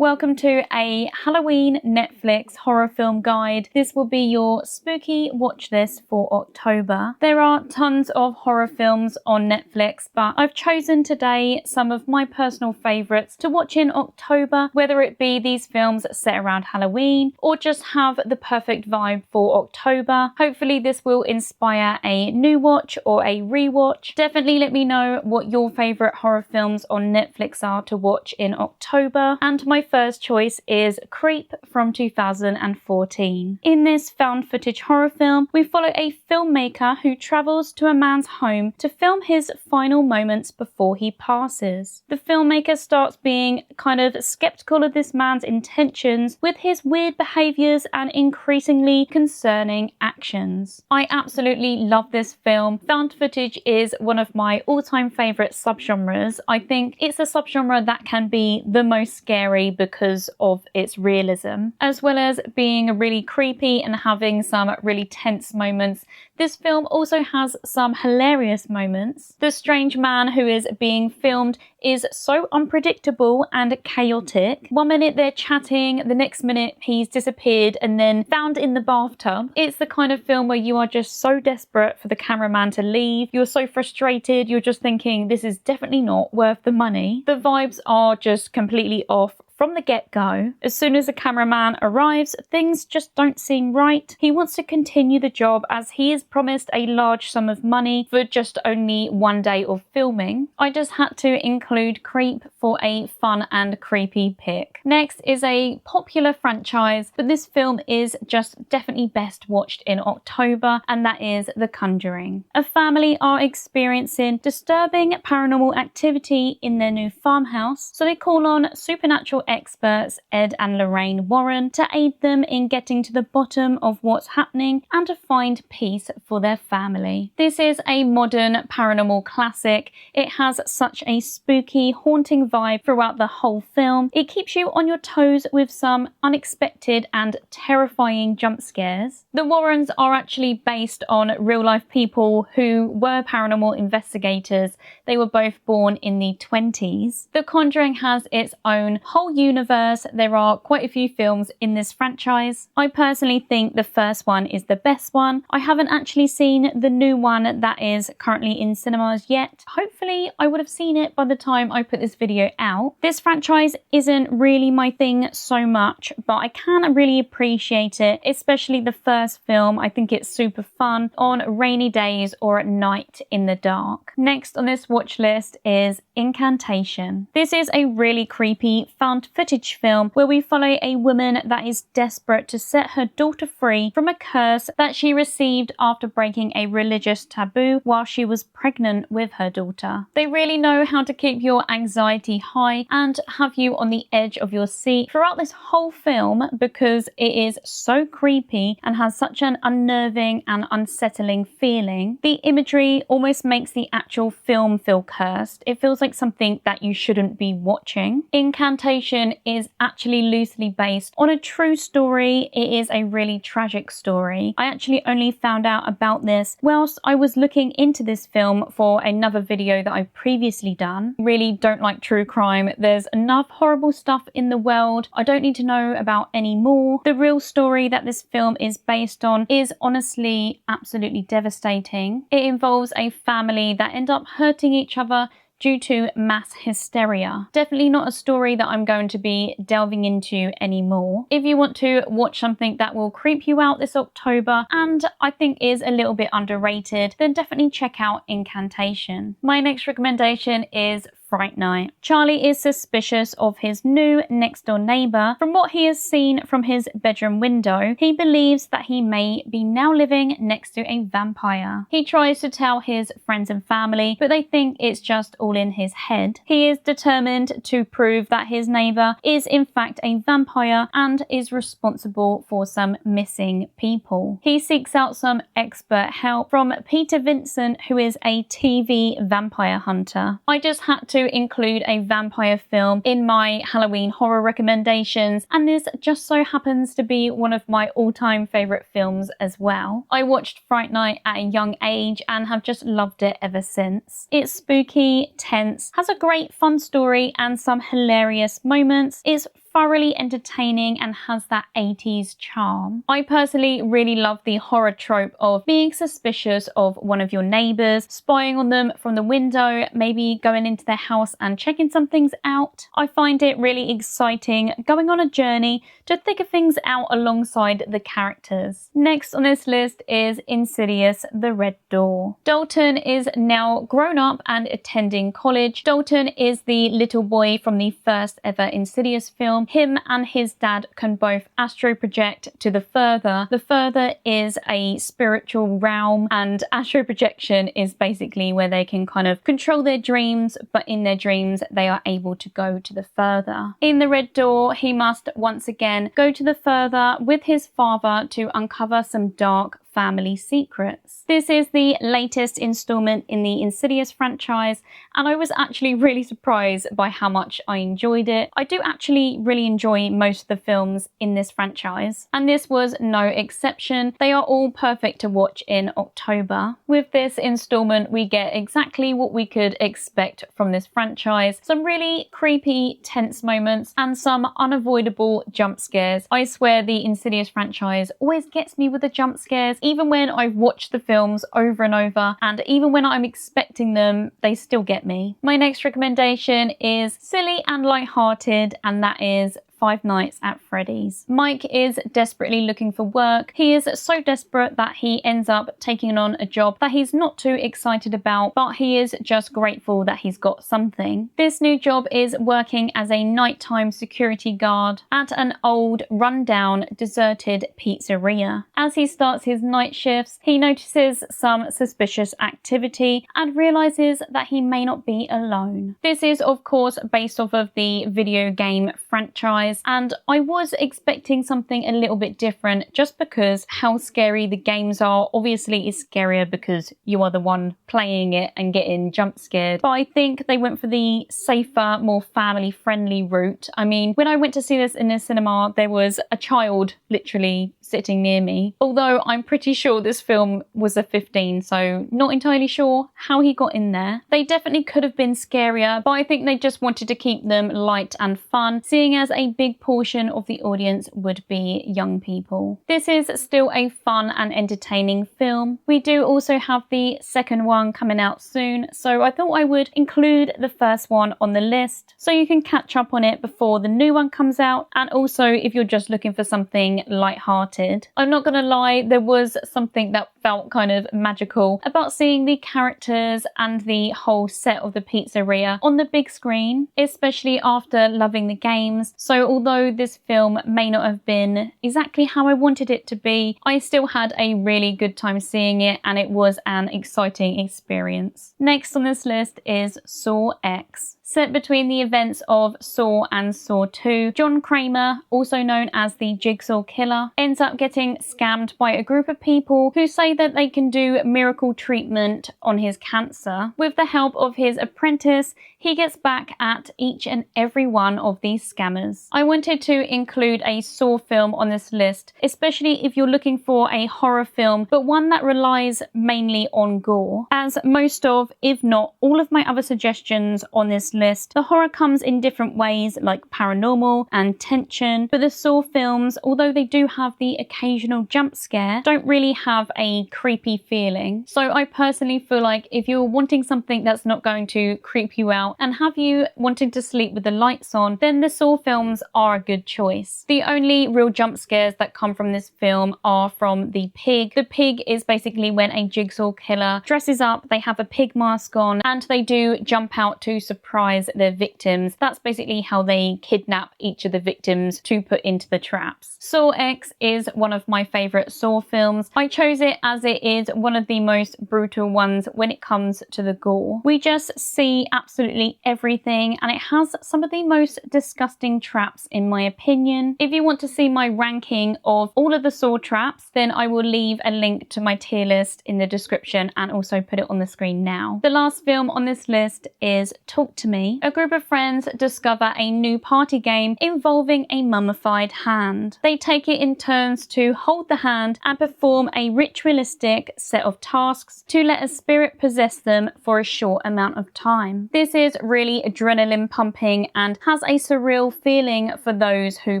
Welcome to a Halloween Netflix horror film guide. This will be your spooky watch list for October. There are tons of horror films on Netflix, but I've chosen today some of my personal favourites to watch in October, whether it be these films set around Halloween or just have the perfect vibe for October. Hopefully this will inspire a new watch or a rewatch. Definitely let me know what your favourite horror films on Netflix are to watch in October. And my first choice is Creep from 2014. In this found footage horror film, we follow a filmmaker who travels to a man's home to film his final moments before he passes. The filmmaker starts being kind of skeptical of this man's intentions with his weird behaviours and increasingly concerning actions. I absolutely love this film. Found footage is one of my all-time favourite subgenres. I think it's a subgenre that can be the most scary because of its realism, as well as being really creepy and having some really tense moments. This film also has some hilarious moments. The strange man who is being filmed is so unpredictable and chaotic. One minute they're chatting, the next minute he's disappeared and then found in the bathtub. It's the kind of film where you are just so desperate for the cameraman to leave. You're so frustrated, you're just thinking this is definitely not worth the money. The vibes are just completely off from the get-go. As soon as the cameraman arrives, things just don't seem right. He wants to continue the job as he is promised a large sum of money for just only one day of filming. I just had to include Creep for a fun and creepy pick. Next is a popular franchise, but this film is just definitely best watched in October, and that is The Conjuring. A family are experiencing disturbing paranormal activity in their new farmhouse, so they call on supernatural experts Ed and Lorraine Warren to aid them in getting to the bottom of what's happening and to find peace for their family. This is a modern paranormal classic. It has such a spooky, haunting vibe throughout the whole film. It keeps you on your toes with some unexpected and terrifying jump scares. The Warrens are actually based on real-life people who were paranormal investigators. They were both born in the 20s. The Conjuring has its own whole universe. There are quite a few films in this franchise. I personally think the first one is the best one. I haven't actually seen the new one that is currently in cinemas yet. Hopefully I would have seen it by the time I put this video out. This franchise isn't really my thing so much, but I can really appreciate it, especially the first film. I think it's super fun on rainy days or at night in the dark. Next on this watch list is Incantation. This is a really creepy found footage film where we follow a woman that is desperate to set her daughter free from a curse that she received after breaking a religious taboo while she was pregnant with her daughter. They really know how to keep your anxiety high and have you on the edge of your seat throughout this whole film because it is so creepy and has such an unnerving and unsettling feeling. The imagery almost makes the actual film feel cursed. It feels like something that you shouldn't be watching. Incantation is actually loosely based on a true story. It is a really tragic story. I actually only found out about this whilst I was looking into this film for another video that I've previously done. Really don't like true crime. There's enough horrible stuff in the world. I don't need to know about any more. The real story that this film is based on is honestly absolutely devastating. It involves a family that end up hurting each other due to mass hysteria. Definitely not a story that I'm going to be delving into anymore. If you want to watch something that will creep you out this October and I think is a little bit underrated, then definitely check out Incantation. My next recommendation is Fright Night. Charlie is suspicious of his new next-door neighbour. From what he has seen from his bedroom window, he believes that he may be now living next to a vampire. He tries to tell his friends and family, but they think it's just all in his head. He is determined to prove that his neighbour is in fact a vampire and is responsible for some missing people. He seeks out some expert help from Peter Vincent, who is a TV vampire hunter. I just had to include a vampire film in my Halloween horror recommendations, and this just so happens to be one of my all-time favourite films as well. I watched Fright Night at a young age and have just loved it ever since. It's spooky, tense, has a great fun story and some hilarious moments, is thoroughly entertaining and has that 80s charm. I personally really love the horror trope of being suspicious of one of your neighbours, spying on them from the window, maybe going into their house and checking some things out. I find it really exciting going on a journey to figure things out alongside the characters. Next on this list is Insidious: The Red Door. Dalton is now grown up and attending college. Dalton is the little boy from the first ever Insidious film. Him and his dad can both astro project to the further. The further is a spiritual realm, and astro projection is basically where they can kind of control their dreams, but in their dreams they are able to go to the further. In The Red Door, he must once again go to the further with his father to uncover some dark family secrets. This is the latest installment in the Insidious franchise, and I was actually really surprised by how much I enjoyed it. I do actually really enjoy most of the films in this franchise, and this was no exception. They are all perfect to watch in October. With this installment, we get exactly what we could expect from this franchise. Some really creepy, tense moments, and some unavoidable jump scares. I swear the Insidious franchise always gets me with the jump scares, even when I've watched the films over and over, and even when I'm expecting them, they still get me. My next recommendation is silly and light-hearted, and that is Five Nights at Freddy's. Mike is desperately looking for work. He is so desperate that he ends up taking on a job that he's not too excited about, but he is just grateful that he's got something. This new job is working as a nighttime security guard at an old, rundown, deserted pizzeria. As he starts his night shifts, he notices some suspicious activity and realizes that he may not be alone. This is, of course, based off of the video game franchise, and I was expecting something a little bit different just because how scary the games are. Obviously it's scarier because you are the one playing it and getting jump scared, but I think they went for the safer, more family friendly route. I mean, when I went to see this in the cinema, there was a child literally sitting near me, although I'm pretty sure this film was a 15, so not entirely sure how he got in there. They definitely could have been scarier, but I think they just wanted to keep them light and fun, seeing as a big portion of the audience would be young people. This is still a fun and entertaining film. We do also have the second one coming out soon, so I thought I would include the first one on the list so you can catch up on it before the new one comes out, and also if you're just looking for something light-hearted. I'm not gonna lie, there was something that felt kind of magical about seeing the characters and the whole set of the pizzeria on the big screen, especially after loving the games. So although this film may not have been exactly how I wanted it to be, I still had a really good time seeing it, and it was an exciting experience. Next on this list is Saw X. Set between the events of Saw and Saw 2, John Kramer, also known as the Jigsaw Killer, ends up getting scammed by a group of people who say that they can do miracle treatment on his cancer. With the help of his apprentice, he gets back at each and every one of these scammers. I wanted to include a Saw film on this list, especially if you're looking for a horror film, but one that relies mainly on gore. As most of, if not all of my other suggestions on this list, the horror comes in different ways, like paranormal and tension, but the Saw films, although they do have the occasional jump scare, don't really have a creepy feeling. So I personally feel like if you're wanting something that's not going to creep you out and have you wanting to sleep with the lights on, then the Saw films are a good choice. The only real jump scares that come from this film are from the pig. The pig is basically when a Jigsaw Killer dresses up, they have a pig mask on, and they do jump out to surprise their victims. That's basically how they kidnap each of the victims to put into the traps. Saw X is one of my favourite Saw films. I chose it as it is one of the most brutal ones when it comes to the gore. We just see absolutely everything, and it has some of the most disgusting traps in my opinion. If you want to see my ranking of all of the Saw traps, then I will leave a link to my tier list in the description and also put it on the screen now. The last film on this list is Talk to Me. Recently, a group of friends discover a new party game involving a mummified hand. They take it in turns to hold the hand and perform a ritualistic set of tasks to let a spirit possess them for a short amount of time. This is really adrenaline pumping and has a surreal feeling for those who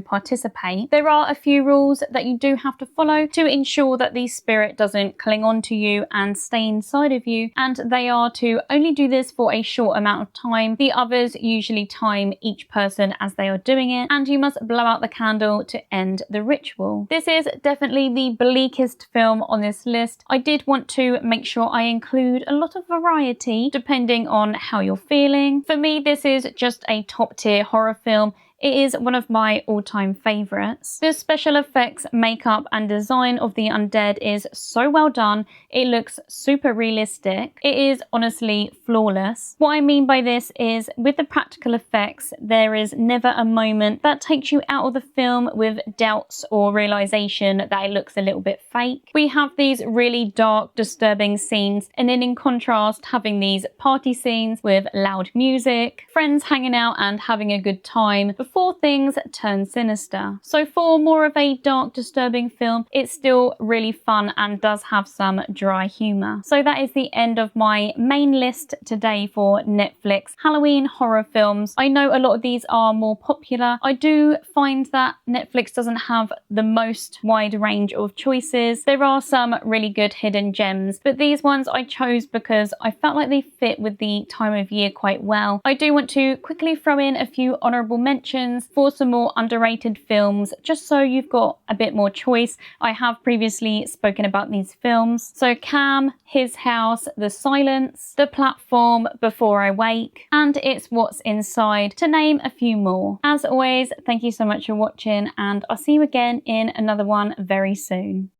participate. There are a few rules that you do have to follow to ensure that the spirit doesn't cling on to you and stay inside of you, and they are to only do this for a short amount of time. The others usually time each person as they are doing it, and you must blow out the candle to end the ritual. This is definitely the bleakest film on this list. I did want to make sure I include a lot of variety depending on how you're feeling. For me, this is just a top tier horror film. It is one of my all-time favourites. The special effects, makeup and design of the undead is so well done. It looks super realistic. It is honestly flawless. What I mean by this is with the practical effects, there is never a moment that takes you out of the film with doubts or realisation that it looks a little bit fake. We have these really dark, disturbing scenes, and then in contrast having these party scenes with loud music, friends hanging out and having a good time before things turn sinister. So for more of a dark, disturbing film, it's still really fun and does have some dry humour. So that is the end of my main list today for Netflix Halloween horror films. I know a lot of these are more popular. I do find that Netflix doesn't have the most wide range of choices. There are some really good hidden gems, but these ones I chose because I felt like they fit with the time of year quite well. I do want to quickly throw in a few honourable mentions for some more underrated films, just so you've got a bit more choice. I have previously spoken about these films. So Cam, His House, The Silence, The Platform, Before I Wake, and It's What's Inside, to name a few more. As always, thank you so much for watching, and I'll see you again in another one very soon.